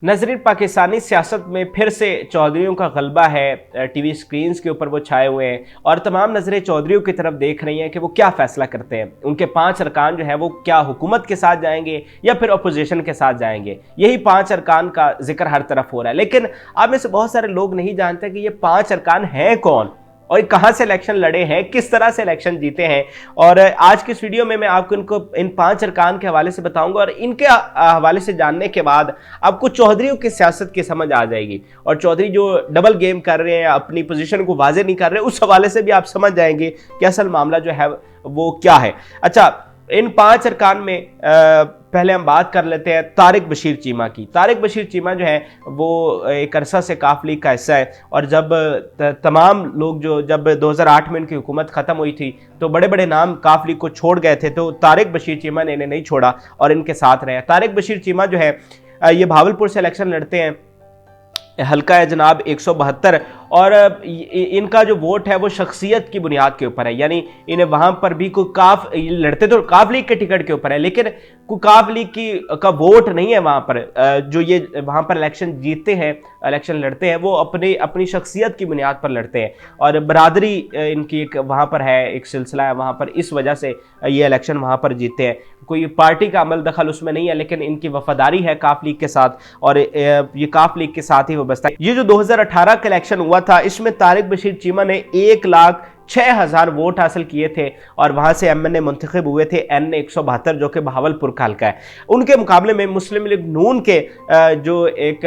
नजरीन, पाकिस्तानी सियासत में फिर से चौधरियों का गलबा है। टीवी स्क्रीन्स के ऊपर वो छाए हुए हैं और तमाम नजरें चौधरियों की तरफ देख रही हैं कि वो क्या फैसला करते हैं। उनके 5 अरकान जो है वो क्या हुकूमत के साथ जाएंगे या फिर अपोजिशन के साथ जाएंगे। यही 5 अरकान का जिक्र हर तरफ हो रहा है, लेकिन आप में से बहुत सारे लोग नहीं जानते कि ये 5 अरकान हैं कौन और कहां से इलेक्शन लड़े हैं, किस तरह से इलेक्शन जीते हैं। और आज की इस वीडियो में मैं आपको इनको इन 5 अरकान के हवाले से बताऊंगा और इनके हवाले से जानने के बाद आपको चौधरियों की सियासत की समझ आ जाएगी और चौधरी जो डबल गेम कर रहे हैं, अपनी पोजीशन को वाजे नहीं कर रहे, उस हवाले से भी आप समझ जाएंगे कि असल मामला जो है वो क्या है। अच्छा, इन 5 अरकान में पहले हम बात कर लेते हैं तारिक बशीर चीमा की। तारिक बशीर चीमा जो है वो एक अरसा से काफ लीग का हिस्सा है और जब तमाम लोग जब 2008 में इनकी हुकूमत ख़त्म हुई थी तो बड़े बड़े नाम काफ लीग को छोड़ गए थे, तो तारिक बशीर चीमा ने इन्हें नहीं छोड़ा और इनके साथ रहे। तारिक बशीर चीमा जो है ये भावलपुर से इलेक्शन लड़ते हैं, हल्का है जनाब 172, और इनका जो वोट है वो शख्सियत की बुनियाद के ऊपर है। यानी इन्हें वहां पर भी कोई लड़ते तो काफ लीग के टिकट के ऊपर है, लेकिन कोई काफ लीग का वोट नहीं है वहां पर। जो ये वहां पर इलेक्शन जीतते हैं, इलेक्शन लड़ते हैं, वो अपनी शख्सियत की बुनियाद पर लड़ते हैं और बरादरी इनकी एक वहां पर है, एक सिलसिला है वहां पर, इस वजह से ये इलेक्शन वहां पर जीतते हैं। कोई पार्टी का अमल दखल उसमें नहीं है, लेकिन इनकी वफादारी है काफ लीग के साथ और ये काफ लीग के साथ ही वाबस्ता है। ये जो 2018 का इलेक्शन हुआ था, इसमें तारिक बशीर चीमा ने 1,06,000 वोट हासिल किए थे और वहां से एमएनए मुंतखब हुए थे NA 172, जो कि बहावलपुर का हल्का है। उनके मुकाबले में मुस्लिम लीग नून के जो एक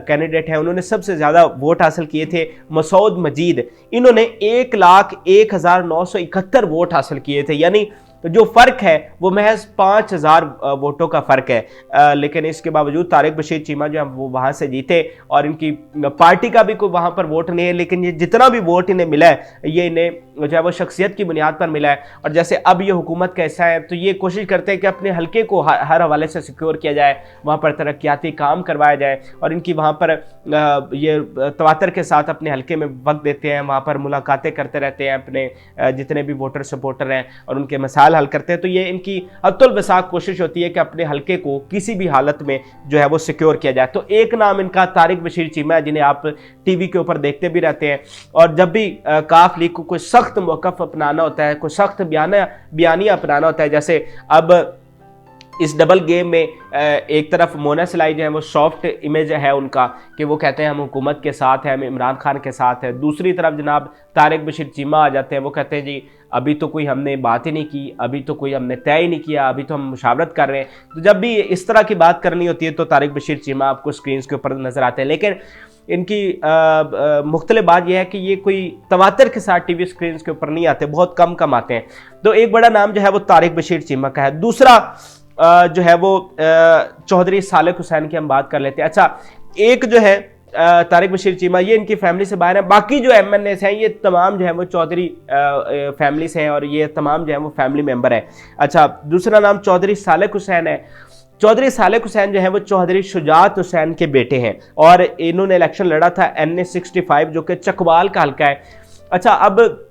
कैंडिडेट है, उन्होंने सबसे ज्यादा वोट हासिल किए थे, मसूद मजीद। इन्होंने 1,01,971 वोट हासिल किए थे। यानी तो जो फर्क है वो महज 5,000 वोटों का फर्क है। लेकिन इसके बावजूद तारिक बशीर चीमा जो है वो वहां से जीते और इनकी पार्टी का भी कोई वहां पर वोट नहीं है, लेकिन ये जितना भी वोट इन्हें मिला है ये इन्हें जो है वो शख्सियत की बुनियाद पर मिला है। और जैसे अब ये हुकूमत का हिस्सा है तो ये कोशिश करते हैं कि अपने हल्के को हर हवाले से सिक्योर किया जाए, वहां पर तरक्याती काम करवाया जाए और इनकी वहां पर ये तवातर के साथ अपने हल्के में वक्त देते हैं, वहां पर मुलाकातें करते रहते हैं अपने जितने भी वोटर सपोर्टर हैं और उनके मसाइल हल करते हैं। तो ये इनकी अतुल वसाक कोशिश होती है कि अपने हल्के को किसी भी हालत में जो है वो सिक्योर किया जाए। तो एक नाम इनका तारिक बशीर चीमा है, जिन्हें आप टीवी के ऊपर देखते भी रहते हैं। और जब भी काफ लीग को कोई सख्त मौक़िफ़ अपनाना होता है, कोई सख्त बयानिया अपनाना होता है, जैसे अब इस डबल गेम में एक तरफ मोना सलाई जो है वो सॉफ्ट इमेज है उनका कि वो कहते हैं हम हुकूमत के साथ हैं, हम इमरान खान के साथ है। दूसरी तरफ जनाब तारिक बशीर चीमा आ जाते हैं, वो कहते हैं जी अभी तो कोई हमने बात ही नहीं की, अभी तो कोई हमने तय ही नहीं किया, अभी तो हम मुशावरत कर रहे हैं। तो जब भी इस तरह की बात करनी होती है तो तारिक बशीर चीमा आपको स्क्रीन के ऊपर नजर आते हैं। लेकिन इनकी मुख्तलिफ बात यह है कि ये कोई तवातर के साथ टीवी स्क्रीन के ऊपर नहीं आते, बहुत कम आते हैं। तो एक बड़ा नाम जो है वो तारिक बशीर चीमा का है। दूसरा जो है वो चौधरी सालेक हुसैन की हम बात कर लेते हैं। अच्छा, एक जो है तारिक बशीर चीमा, ये इनकी फैमिली से बाहर है। बाकी जो एमएनए हैं ये तमाम जो है वो चौधरी फैमिली से हैं और ये तमाम जो है वो फैमिली मेंबर है। अच्छा, दूसरा नाम चौधरी सालेक हुसैन है। चौधरी सालेक हुसैन जो है वो चौधरी शुजात हुसैन के बेटे हैं और इन्होंने इलेक्शन लड़ा था NA 65, जो कि चकवाल का हल्का है। अच्छा, अब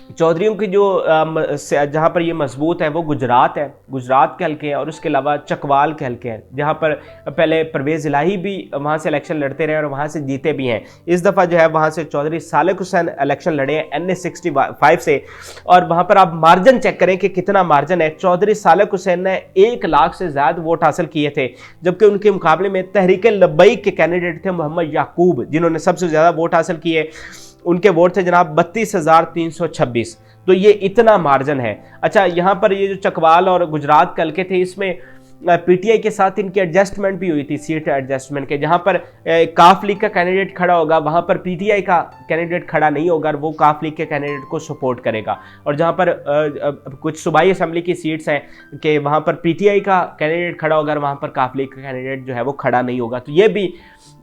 चौधरियों की जो जहाँ पर ये मजबूत है वो गुजरात है, गुजरात के हल्के हैं और उसके अलावा चकवाल के हल्के हैं, जहाँ पर पहले परवेज़ इलाही भी वहाँ से इलेक्शन लड़ते रहे और वहाँ से जीते भी हैं। इस दफ़ा जो है वहाँ से चौधरी सालेक हुसैन इलेक्शन लड़े हैं NA 65 से और वहाँ पर आप मार्जिन चेक करें कि कितना मार्जिन है। चौधरी सालेक हुसैन ने 1 लाख से ज़्यादा वोट हासिल किए थे, जबकि उनके मुकाबले में तहरीक लब्बैक के कैंडिडेट थे मोहम्मद याकूब, जिन्होंने सबसे ज़्यादा वोट हासिल किए। उनके वोट थे जनाब 32,326। तो ये इतना मार्जिन है। अच्छा, यहाँ पर ये जो चकवाल और गुजरात के हल्के थे, इसमें पीटीआई के साथ इनकी एडजस्टमेंट भी हुई थी, सीट एडजस्टमेंट के। जहाँ पर काफ लीग का कैंडिडेट खड़ा होगा वहाँ पर पीटीआई का कैंडिडेट खड़ा नहीं होगा और वो काफ लीग के कैंडिडेट को सपोर्ट करेगा। और जहाँ पर कुछ सूबाई असम्बली की सीट्स हैं कि वहाँ पर पीटीआई का कैंडिडेट खड़ा होगा और वहाँ पर काफ लीग का कैंडिडेट जो है वो खड़ा नहीं होगा। तो ये भी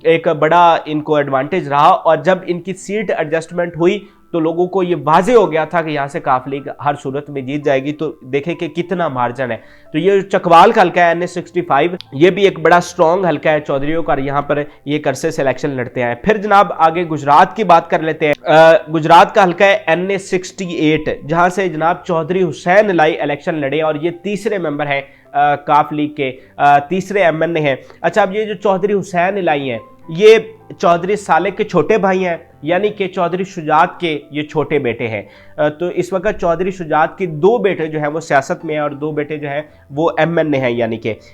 एक बड़ा इनको एडवांटेज रहा और जब इनकी सीट एडजस्टमेंट हुई तो लोगों को ये वाजे हो गया था कि यहाँ से काफ लीग हर सूरत में जीत जाएगी। तो देखें कि कितना मार्जिन है। तो ये चकवाल का हल्का है NA 65, ये भी एक बड़ा स्ट्रॉन्ग हल्का है चौधरियों का, यहाँ पर ये करसे से इलेक्शन लड़ते हैं। फिर जनाब आगे गुजरात की बात कर लेते हैं। गुजरात का हल्का है NA 68, जहाँ से जनाब चौधरी हुसैन लाई इलेक्शन लड़े और ये तीसरे मेंबर है काफ लीग के तीसरे MNA हैं। अच्छा, अब ये जो चौधरी हुसैन इलाई हैं, ये चौधरी सालेक के छोटे भाई हैं, यानी कि चौधरी शुजात के ये छोटे बेटे हैं। तो इस वक्त चौधरी शुजात के 2 बेटे जो हैं वो सियासत में हैं और 2 बेटे जो हैं वो MNA हैं,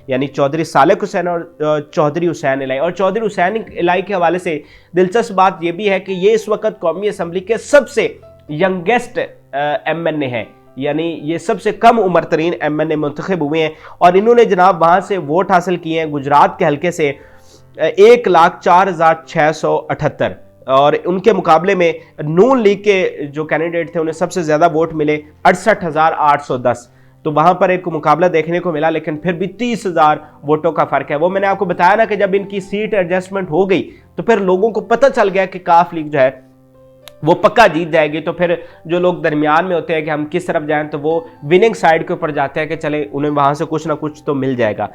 यानी चौधरी सालेक हुसैन और चौधरी हुसैन इलाई। और चौधरी हुसैन इलाई के हवाले से दिलचस्प बात यह भी है कि ये इस वक्त कौमी असम्बली के सबसे यंगेस्ट MNA हैं, यानी ये सबसे कम उम्र तरीन MNA मुंतखब हुए हैं। और इन्होंने जनाब वहाँ से वोट हासिल किए हैं गुजरात के हल्के से 1,04,678, और उनके मुकाबले में नून लीग के जो कैंडिडेट थे उन्हें सबसे ज़्यादा वोट मिले 68,810। तो वहाँ पर एक मुकाबला देखने को मिला, लेकिन फिर भी 30,000 वोटों का फ़र्क है। वो मैंने आपको बताया ना कि जब इनकी सीट एडजस्टमेंट हो गई तो फिर लोगों को पता चल गया कि काफ लीग जो है वो पक्का जीत जाएगी। तो फिर जो लोग दरमियान में होते हैं कि हम किस तरफ जाएं, तो वो विनिंग साइड के ऊपर जाते हैं कि चले उन्हें वहाँ से कुछ ना कुछ तो मिल जाएगा।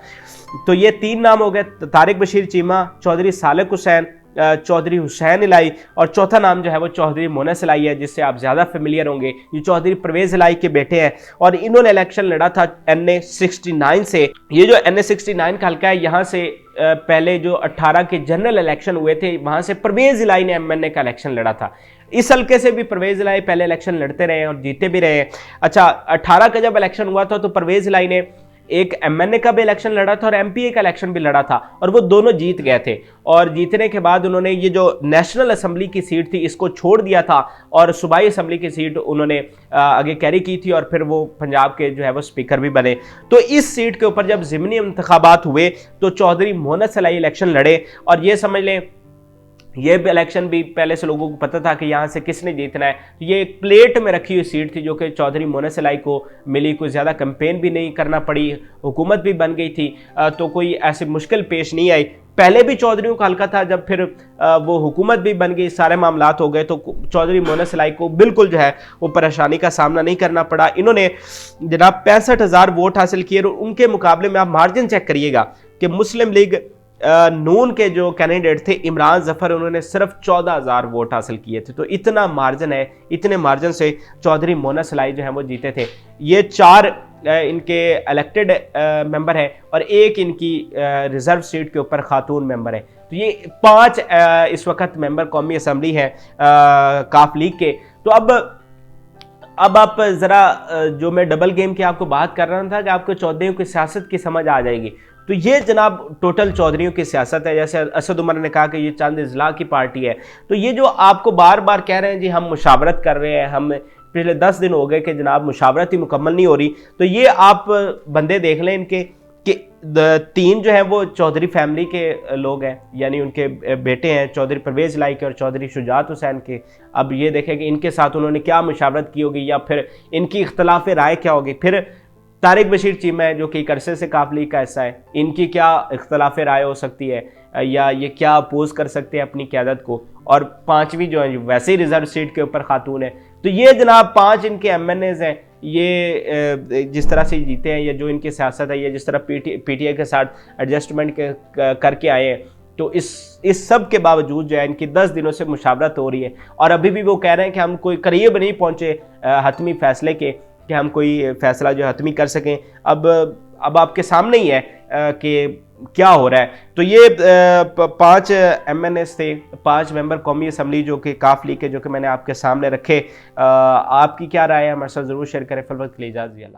तो ये 3 नाम हो गए, तारिक बशीर चीमा, चौधरी सालेक हुसैन, चौधरी हुसैन इलाई, और चौथा नाम जो है वो चौधरी मोनस इलाई है, जिससे आप ज़्यादा फेमिलियर होंगे। ये चौधरी परवेज़ इलाई के बेटे हैं और इन्होंने इलेक्शन लड़ा था NA 69 से। ये जो NA 69 का हल्का है, यहाँ से पहले जो 18 के जनरल इलेक्शन हुए थे वहाँ से परवेज़ इलाई ने MNA का इलेक्शन लड़ा था। इस हल्के से भी परवेज़ इलाई पहले इलेक्शन लड़ते रहे और जीते भी रहे। अच्छा, 18 का जब इलेक्शन हुआ था तो परवेज़ इलाई ने एक MNA का भी इलेक्शन लड़ा था और MPA का इलेक्शन भी लड़ा था, और वो दोनों जीत गए थे। और जीतने के बाद उन्होंने ये जो नेशनल असेंबली की सीट थी इसको छोड़ दिया था और सूबाई असेंबली की सीट उन्होंने आगे कैरी की थी, और फिर वो पंजाब के जो है वो स्पीकर भी बने। तो इस सीट के ऊपर जब ज़िमनी इंतखाबात हुए तो चौधरी मोहम्मद सलाई इलेक्शन लड़े, और ये समझ लें ये इलेक्शन भी पहले से लोगों को पता था कि यहाँ से किसने जीतना है। तो ये एक प्लेट में रखी हुई सीट थी जो कि चौधरी मोनस इलाई को मिली। कोई ज़्यादा कैंपेन भी नहीं करना पड़ी, हुकूमत भी बन गई थी, तो कोई ऐसी मुश्किल पेश नहीं आई। पहले भी चौधरियों का हल्का था, जब फिर वो हुकूमत भी बन गई, सारे मामलात हो गए, तो चौधरी मोनस इलाई को बिल्कुल जो है वो परेशानी का सामना नहीं करना पड़ा। इन्होंने जनाब 65,000 वोट हासिल किए, और उनके मुकाबले में आप मार्जिन चेक करिएगा कि मुस्लिम लीग नून के जो कैंडिडेट थे इमरान जफर, उन्होंने सिर्फ 14,000 वोट हासिल किए थे। तो इतना मार्जिन है, इतने मार्जिन से चौधरी मोनस इलाई जो है वो जीते थे। ये 4 इनके इलेक्टेड मेंबर है और 1 इनकी रिजर्व सीट के ऊपर खातून मेंबर है। तो ये 5 इस वक्त मेंबर कौमी असम्बली है काफ लीग के। तो अब आप ज़रा जो मैं डबल गेम की आपको बात कर रहा था कि आपको चौधरियों की सियासत की समझ आ जाएगी, तो ये जनाब टोटल चौधरियों की सियासत है। जैसे असद उमर ने कहा कि ये चंद इजला की पार्टी है, तो ये जो आपको बार बार कह रहे हैं जी हम मुशावरत कर रहे हैं, हम पिछले 10 दिन हो गए कि जनाब मुशावरत ही मुकम्मल नहीं हो रही, तो ये आप बंदे देख लें इनके कि 3 जो है वो चौधरी फैमिली के लोग हैं, यानी उनके बेटे हैं चौधरी परवेज़ इलाई के और चौधरी शुजात हुसैन के। अब ये देखें कि इनके साथ उन्होंने क्या मुशावरत की होगी या फिर इनकी इख्तलाफ राय क्या होगी। फिर तारिक बशीर चीमा है जो कि एक अरसे से काफ लीग का हिस्सा है, इनकी क्या इख्तलाफ राय हो सकती है या ये क्या अपोज कर सकते हैं अपनी क़यादत को। और 5वीं जो है वैसे ही रिजर्व सीट के ऊपर खातून है। तो ये जनाब 5 इनके MNAs हैं, ये जिस तरह से जीते हैं, ये जो इनकी सियासत है, ये जिस तरह PTI के साथ एडजस्टमेंट करके आए हैं, तो इस सब के बावजूद जो है इनकी 10 दिनों से मुशावरत हो रही है और अभी भी वो कह रहे हैं कि हम कोई करीब नहीं पहुँचे हतमी फैसले के कि हम कोई फैसला जो हतमी कर सकें। अब आपके सामने ही है कि क्या हो रहा है। तो ये 5 MNAs थे, 5 मेंबर कौमी असम्बली जो कि काफ लीग के, जो कि मैंने आपके सामने रखे। आपकी क्या राय है हमारे साथ ज़रूर शेयर करें। फिल वक्त के लिए इजाज़त।